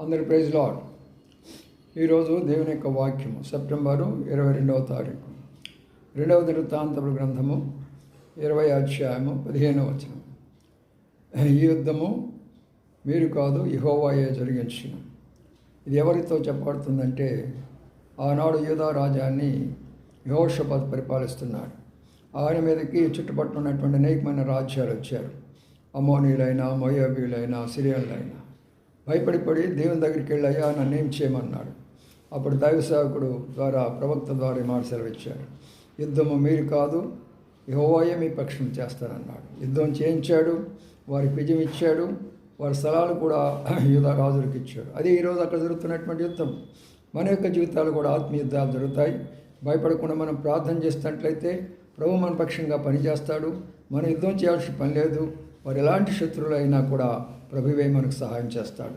అందరి praise lord. ఈరోజు దేవుని యొక్క వాక్యము సెప్టెంబరు 22వ తారీఖు, 2వ దినవృత్తాంతముల గ్రంథము 20వ అధ్యాయము 15వ వచనం. ఈ యుద్ధము మీరు కాదు, యెహోవాయే జరిగించును. ఇది ఎవరితో చెప్పబడుతుందంటే, ఆనాడు యూదా రాజ్యాన్ని యెహోషాపాతు పరిపాలిస్తున్నాడు. ఆయన మీదకి చుట్టుపక్కల ఉన్నటువంటి అనేకమైన రాజ్యాలు వచ్చారు. అమ్మోనీయులైనా, మోయాబీయులైనా, సిరియన్లైనా భయపడి దేవుని దగ్గరికి వెళ్ళి, అయ్యా నన్ను ఏం చేయమన్నాడు. అప్పుడు దైవ సేవకుడు ద్వారా, ప్రవక్త ద్వారా మాట సెలవిచ్చాడు. యుద్ధము మీరు కాదు, యెహోవాయే మీ పక్షం చేస్తానన్నాడు. యుద్ధం చేయించాడు, వారికి విజయం ఇచ్చాడు, వారి స్థలాలు కూడా యూదా రాజులకు ఇచ్చాడు. అదే ఈరోజు అక్కడ జరుగుతున్నటువంటి యుద్ధం. మన యొక్క జీవితాలు కూడా ఆత్మీయ యుద్ధాలు జరుగుతాయి. భయపడకుండా మనం ప్రార్థన చేసినట్లయితే ప్రభు మన పక్షంగా పనిచేస్తాడు. మనం యుద్ధం చేయాల్సిన పని లేదు. వారు ఎలాంటి శత్రువులు అయినా కూడా ప్రభువే మనకు సహాయం చేస్తాడు.